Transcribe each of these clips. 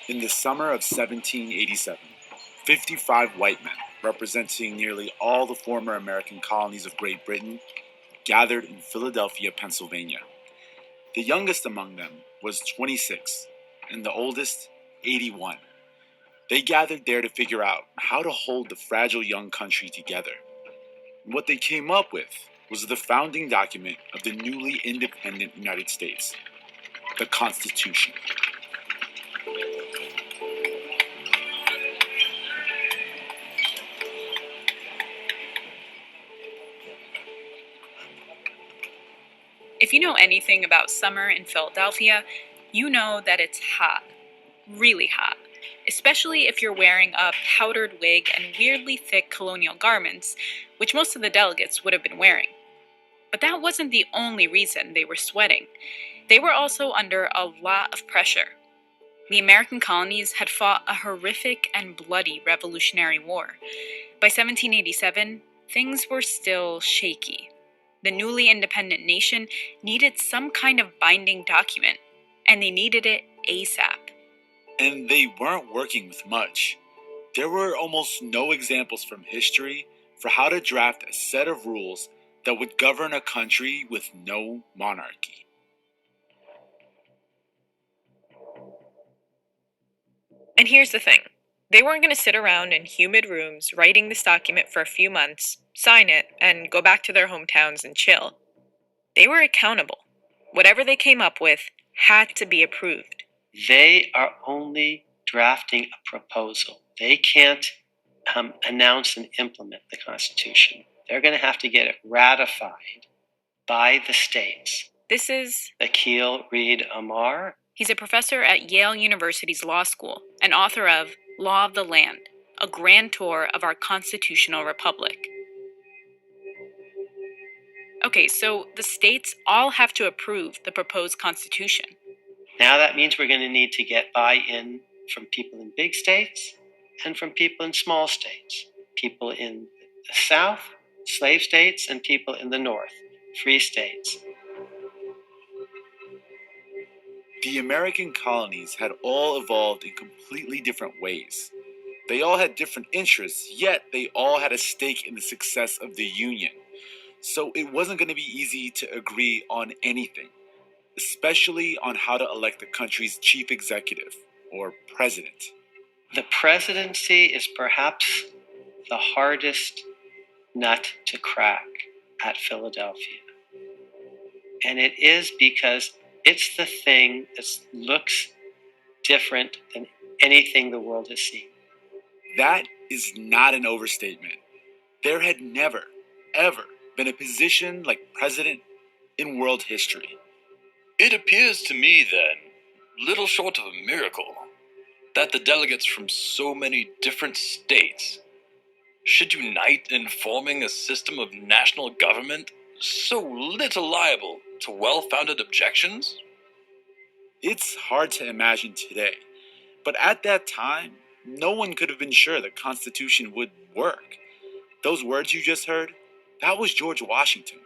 In the summer of 1787, 55 white men, representing nearly all the former American colonies of Great Britain, gathered in Philadelphia, Pennsylvania. The youngest among them was 26, and the oldest, 81. They gathered there to figure out how to hold the fragile young country together. And what they came up with was the founding document of the newly independent United States, the Constitution. If you know anything about summer in Philadelphia, you know that it's hot, really hot, especially if you're wearing a powdered wig and weirdly thick colonial garments, which most of the delegates would have been wearing. But that wasn't the only reason they were sweating. They were also under a lot of pressure. The American colonies had fought a horrific and bloody Revolutionary War. By 1787, things were still shaky. The newly independent nation needed some kind of binding document, and they needed it ASAP. And they weren't working with much. There were almost no examples from history for how to draft a set of rules that would govern a country with no monarchy. And here's the thing. They weren't going to sit around in humid rooms writing this document for a few months, sign it, and go back to their hometowns and chill. They were accountable. Whatever they came up with had to be approved. They are only drafting a proposal. They can't announce and implement the Constitution. They're going to have to get it ratified by the states. This is Akil Reed Amar. He's a professor at Yale University's law school and author of Law of the Land, a grand tour of our constitutional republic. Okay, so the states all have to approve the proposed constitution. Now that means we're going to need to get buy-in from people in big states and from people in small states. People in the South, slave states, and people in the North, free states. The American colonies had all evolved in completely different ways. They all had different interests, yet they all had a stake in the success of the Union. So it wasn't going to be easy to agree on anything, especially on how to elect the country's chief executive, or president. The presidency is perhaps the hardest nut to crack at Philadelphia. And it is because it's the thing that looks different than anything the world has seen. That is not an overstatement. There had never, ever been a position like president in world history. It appears to me, then, little short of a miracle, that the delegates from so many different states should unite in forming a system of national government so little liable to well-founded objections? It's hard to imagine today, but at that time, no one could have been sure the Constitution would work. Those words you just heard, that was George Washington.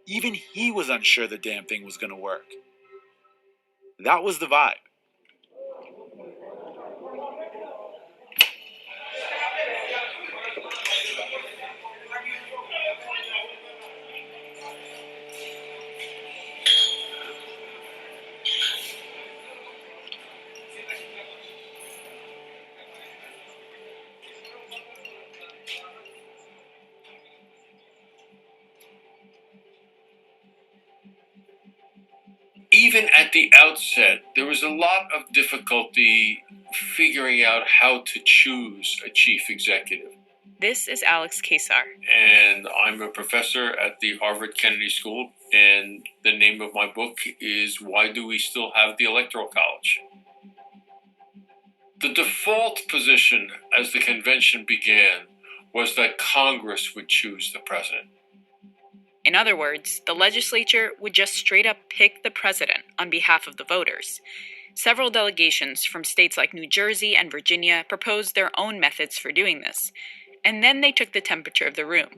Even he was unsure the damn thing was going to work. That was the vibe. Even at the outset, there was a lot of difficulty figuring out how to choose a chief executive. This is Alex Kesar. And I'm a professor at the Harvard Kennedy School, and the name of my book is Why Do We Still Have the Electoral College? The default position as the convention began was that Congress would choose the president. In other words, the legislature would just straight up pick the president on behalf of the voters. Several delegations from states like New Jersey and Virginia proposed their own methods for doing this, and then they took the temperature of the room,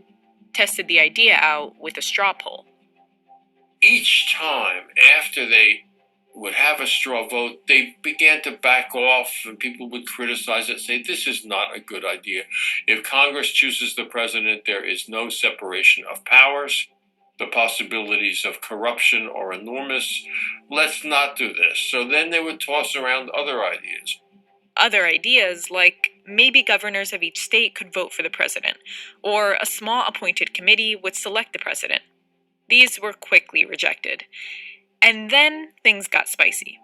tested the idea out with a straw poll. Each time after they would have a straw vote, they began to back off and people would criticize it, say this is not a good idea. If Congress chooses the president, there is no separation of powers. The possibilities of corruption are enormous. Let's not do this. So then they would toss around other ideas. Other ideas, like maybe governors of each state could vote for the president, or a small appointed committee would select the president. These were quickly rejected. And then things got spicy.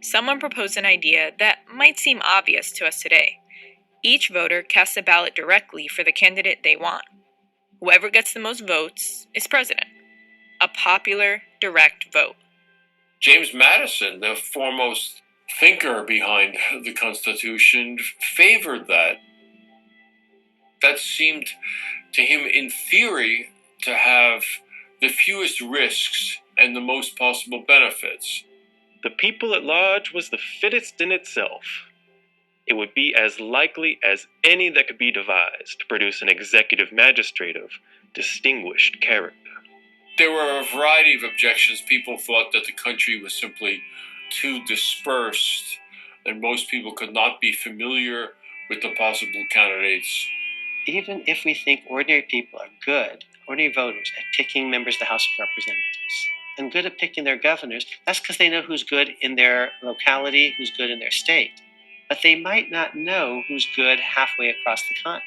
Someone proposed an idea that might seem obvious to us today. Each voter casts a ballot directly for the candidate they want. Whoever gets the most votes is president. A popular, direct vote. James Madison, the foremost thinker behind the Constitution, favored that. That seemed to him, in theory, to have the fewest risks and the most possible benefits. The people at large was the fittest in itself. It would be as likely as any that could be devised to produce an executive magistrate of distinguished character. There were a variety of objections. People thought that the country was simply too dispersed, and most people could not be familiar with the possible candidates. Even if we think ordinary people are good, ordinary voters, at picking members of the House of Representatives and good at picking their governors, that's because they know who's good in their locality, who's good in their state. But they might not know who's good halfway across the continent.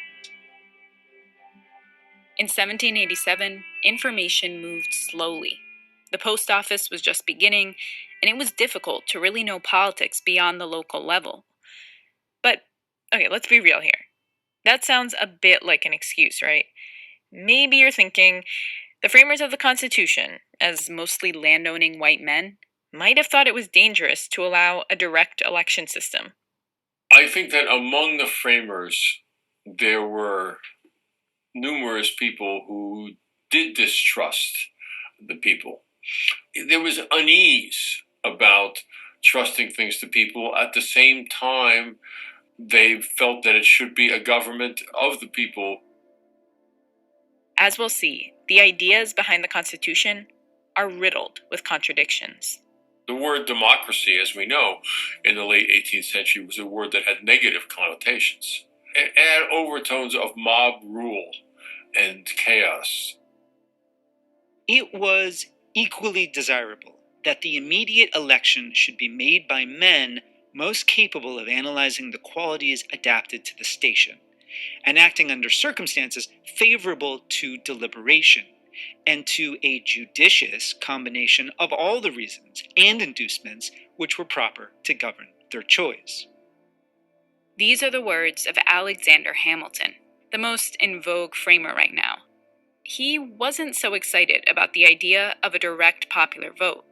In 1787, information moved slowly. The post office was just beginning, and it was difficult to really know politics beyond the local level. But, okay, let's be real here. That sounds a bit like an excuse, right? Maybe you're thinking, the framers of the Constitution, as mostly landowning white men, might have thought it was dangerous to allow a direct election system. I think that among the framers, there were numerous people who did distrust the people. There was unease about trusting things to people. At the same time, they felt that it should be a government of the people. As we'll see, the ideas behind the Constitution are riddled with contradictions. The word democracy, as we know, in the late 18th century was a word that had negative connotations. It had overtones of mob rule and chaos. It was equally desirable that the immediate election should be made by men most capable of analyzing the qualities adapted to the station, and acting under circumstances favorable to deliberation, and to a judicious combination of all the reasons and inducements which were proper to govern their choice. These are the words of Alexander Hamilton, the most in vogue framer right now. He wasn't so excited about the idea of a direct popular vote.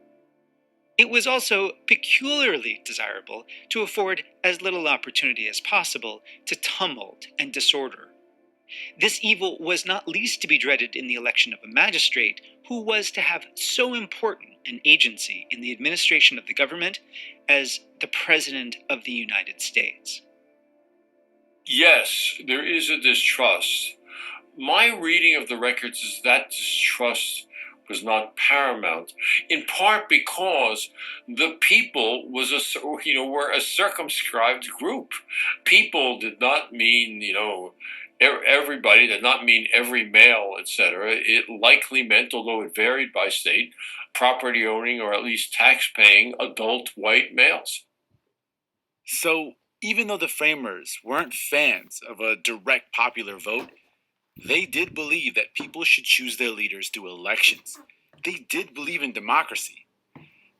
It was also peculiarly desirable to afford as little opportunity as possible to tumult and disorder. This evil was not least to be dreaded in the election of a magistrate who was to have so important an agency in the administration of the government as the President of the United States. Yes, there is a distrust. My reading of the records is that distrust was not paramount, in part because the people were a circumscribed group. People did not mean, everybody, did not mean every male, etc. It likely meant, although it varied by state, property owning or at least tax paying adult white males. So, even though the framers weren't fans of a direct popular vote, they did believe that people should choose their leaders through elections. They did believe in democracy.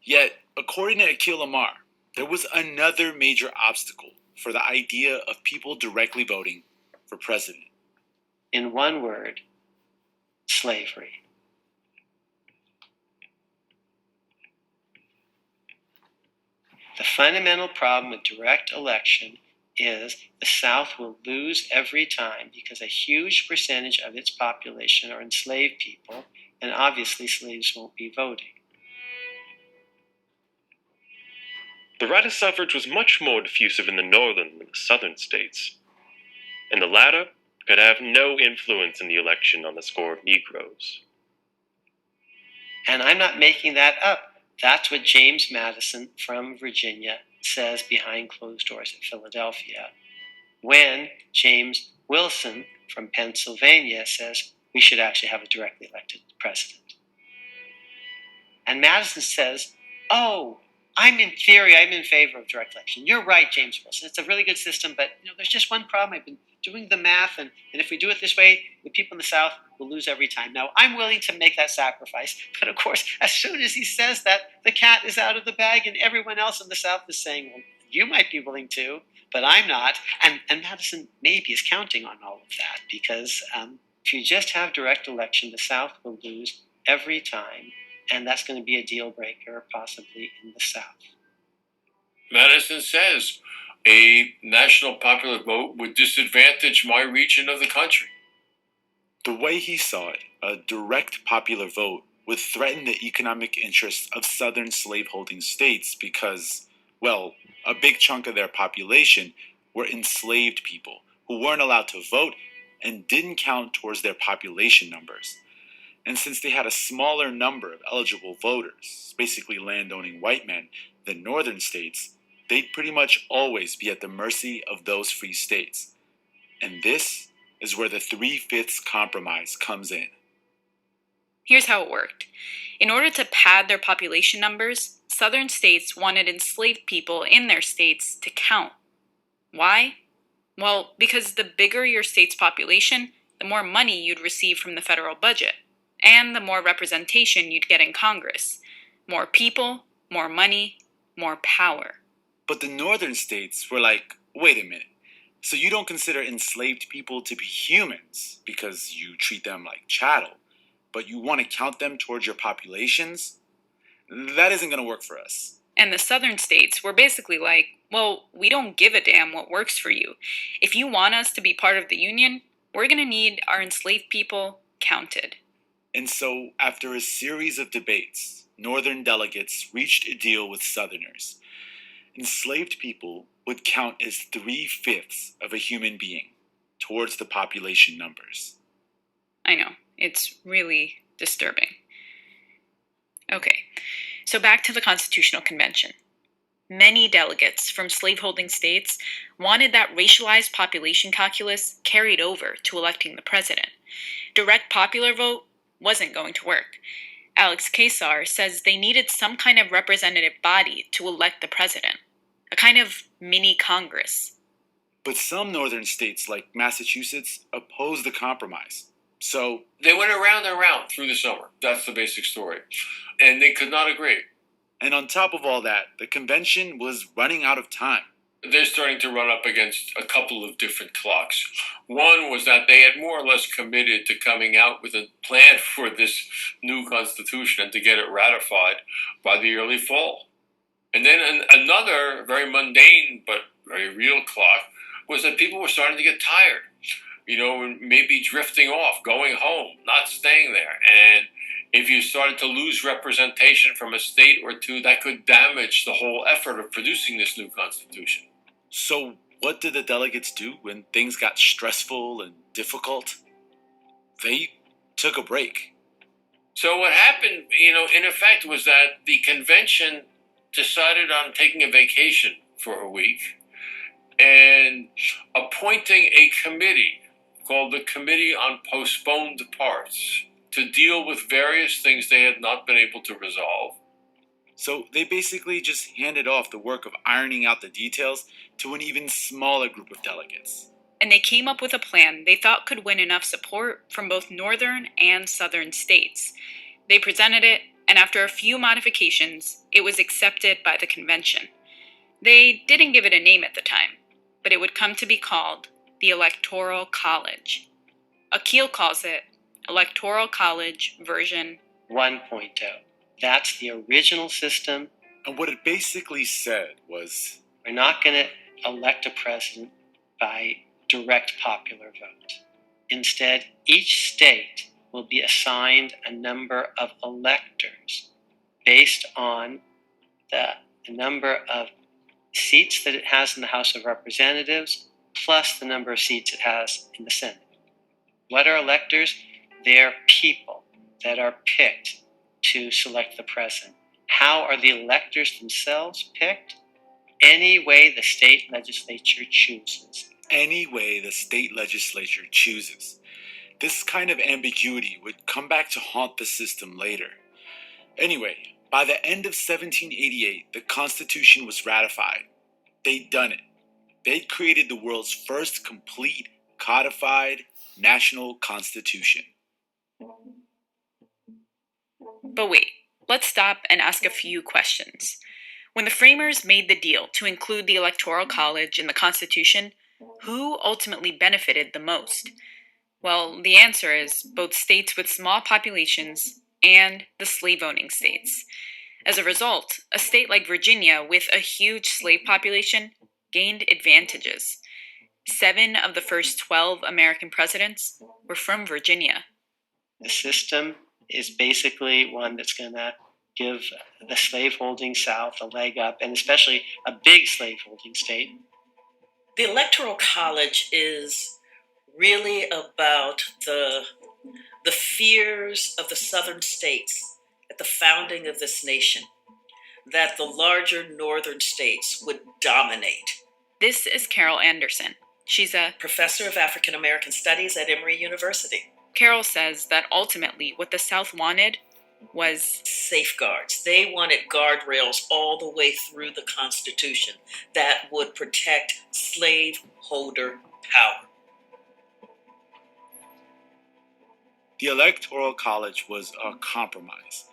Yet, according to Akil Amar, there was another major obstacle for the idea of people directly voting for president. In one word, slavery. The fundamental problem with direct election is the South will lose every time because a huge percentage of its population are enslaved people, and obviously slaves won't be voting. The right of suffrage was much more diffusive in the northern than the southern states, and the latter could have no influence in the election on the score of Negroes. And I'm not making that up. That's what James Madison from Virginia says behind closed doors at Philadelphia, when James Wilson from Pennsylvania says we should actually have a directly elected president. And Madison says, oh, I'm in favor of direct election. You're right, James Wilson. It's a really good system, but there's just one problem. I've been doing the math, and if we do it this way, the people in the South will lose every time. Now, I'm willing to make that sacrifice, but of course, as soon as he says that, the cat is out of the bag, and everyone else in the South is saying, well, you might be willing to, but I'm not. And Madison maybe is counting on all of that, because if you just have direct election, the South will lose every time. And that's going to be a deal breaker, possibly in the South. Madison says a national popular vote would disadvantage my region of the country. The way he saw it, a direct popular vote would threaten the economic interests of southern slaveholding states because, well, a big chunk of their population were enslaved people who weren't allowed to vote and didn't count towards their population numbers. And since they had a smaller number of eligible voters, basically landowning white men, than northern states, they'd pretty much always be at the mercy of those free states. And this is where the 3/5 compromise comes in. Here's how it worked. In order to pad their population numbers, southern states wanted enslaved people in their states to count. Why? Well, because the bigger your state's population, the more money you'd receive from the federal budget. And the more representation you'd get in Congress. More people, more money, more power. But the northern states were like, wait a minute. So you don't consider enslaved people to be humans because you treat them like chattel, but you want to count them towards your populations? That isn't going to work for us. And the southern states were basically like, well, we don't give a damn what works for you. If you want us to be part of the Union, we're going to need our enslaved people counted. And so, after a series of debates, northern delegates reached a deal with southerners. Enslaved people would count as 3/5 of a human being towards the population numbers. I know, it's really disturbing. Okay, so back to the Constitutional Convention. Many delegates from slaveholding states wanted that racialized population calculus carried over to electing the president. Direct popular vote wasn't going to work. Alex Kesar says they needed some kind of representative body to elect the president, a kind of mini Congress. But some northern states, like Massachusetts, opposed the compromise. So they went around and around through the summer. That's the basic story. And they could not agree. And on top of all that, the convention was running out of time. They're starting to run up against a couple of different clocks. One was that they had more or less committed to coming out with a plan for this new constitution and to get it ratified by the early fall. And then another very mundane but very real clock was that people were starting to get tired, maybe drifting off, going home, not staying there. And if you started to lose representation from a state or two, that could damage the whole effort of producing this new constitution. So what did the delegates do when things got stressful and difficult? They took a break. So what happened, in effect, was that the convention decided on taking a vacation for a week and appointing a committee called the Committee on Postponed Parts to deal with various things they had not been able to resolve. So they basically just handed off the work of ironing out the details to an even smaller group of delegates. And they came up with a plan they thought could win enough support from both northern and southern states. They presented it, and after a few modifications, it was accepted by the convention. They didn't give it a name at the time, but it would come to be called the Electoral College. Akil calls it Electoral College version 1.0. That's the original system. And what it basically said was, we're not going to elect a president by direct popular vote. Instead, each state will be assigned a number of electors based on the number of seats that it has in the House of Representatives plus the number of seats it has in the Senate. What are electors? They're people that are picked to select the president. How are the electors themselves picked? Any way the state legislature chooses. Any way the state legislature chooses. This kind of ambiguity would come back to haunt the system later. Anyway, by the end of 1788, the Constitution was ratified. They'd done it. They'd created the world's first complete, codified, national constitution. But wait, let's stop and ask a few questions. When the framers made the deal to include the Electoral College in the Constitution, who ultimately benefited the most? Well, the answer is both states with small populations and the slave-owning states. As a result, a state like Virginia with a huge slave population gained advantages. 7 of the first 12 American presidents were from Virginia. The system is basically one that's going to give the slaveholding South a leg up, and especially a big slaveholding state. The Electoral College is really about the fears of the southern states at the founding of this nation, that the larger northern states would dominate. This is Carol Anderson. She's a professor of African American Studies at Emory University. Carol says that ultimately what the South wanted was safeguards. They wanted guardrails all the way through the Constitution that would protect slaveholder power. The Electoral College was a compromise.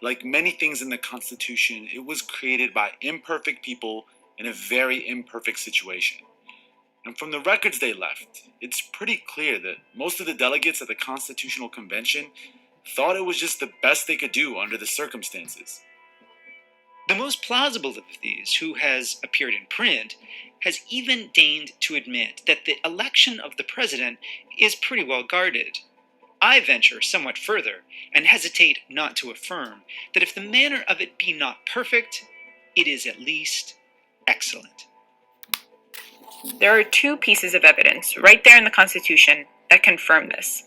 Like many things in the Constitution, it was created by imperfect people in a very imperfect situation. And from the records they left, it's pretty clear that most of the delegates at the Constitutional Convention thought it was just the best they could do under the circumstances. The most plausible of these, who has appeared in print, has even deigned to admit that the election of the president is pretty well guarded. I venture somewhat further, and hesitate not to affirm, that if the manner of it be not perfect, it is at least excellent. There are 2 pieces of evidence right there in the Constitution that confirm this.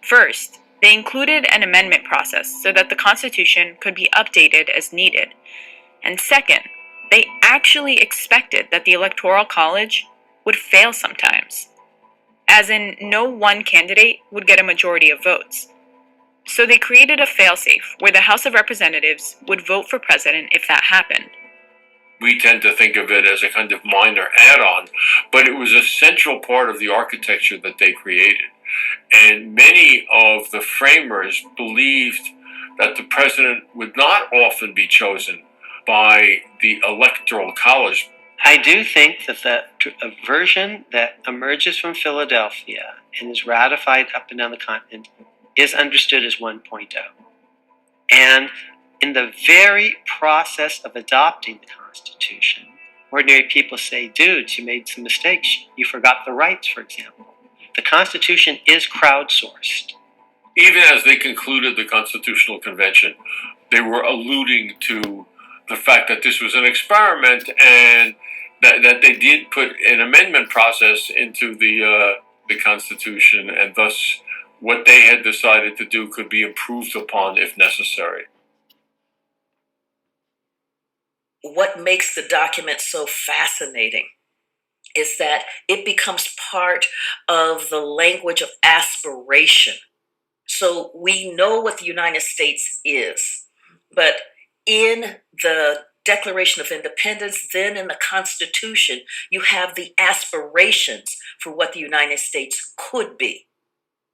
First, they included an amendment process so that the Constitution could be updated as needed. And second, they actually expected that the Electoral College would fail sometimes. As in, no one candidate would get a majority of votes. So they created a failsafe where the House of Representatives would vote for president if that happened. We tend to think of it as a kind of minor add-on, but it was a central part of the architecture that they created. And many of the framers believed that the president would not often be chosen by the Electoral College. I do think that the version that emerges from Philadelphia and is ratified up and down the continent is understood as 1.0. And in the very process of adopting the Constitution, ordinary people say, dudes, you made some mistakes. You forgot the rights, for example. The Constitution is crowdsourced. Even as they concluded the Constitutional Convention, they were alluding to the fact that this was an experiment and that they did put an amendment process into the Constitution, and thus what they had decided to do could be improved upon if necessary. What makes the document so fascinating is that it becomes part of the language of aspiration. So we know what the United States is, but in the Declaration of Independence, then in the Constitution, you have the aspirations for what the United States could be.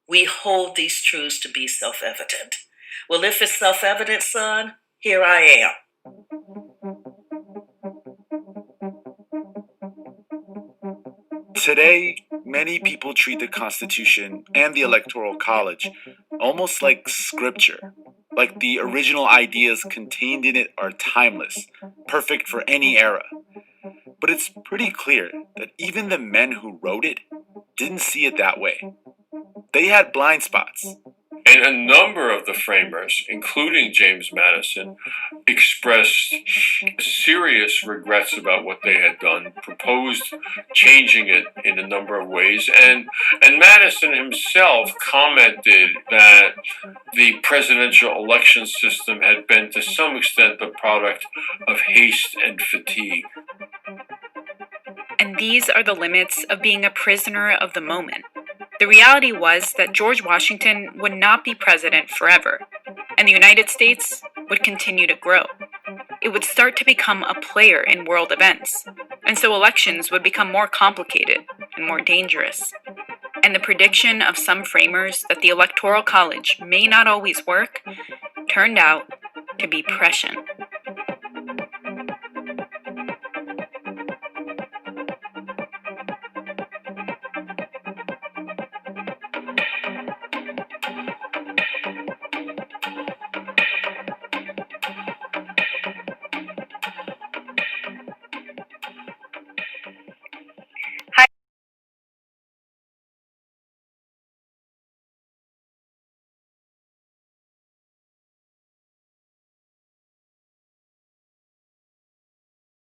We hold these truths to be self-evident. Well, if it's self-evident, son, here I am. Today, many people treat the Constitution and the Electoral College almost like scripture, like the original ideas contained in it are timeless, perfect for any era. But it's pretty clear that even the men who wrote it didn't see it that way. They had blind spots. And a number of the framers, including James Madison, expressed serious regrets about what they had done, proposed changing it in a number of ways, and Madison himself commented that the presidential election system had been to some extent the product of haste and fatigue. And these are the limits of being a prisoner of the moment. The reality was that George Washington would not be president forever, and the United States would continue to grow. It would start to become a player in world events, and so elections would become more complicated and more dangerous. And the prediction of some framers that the Electoral College may not always work turned out to be prescient.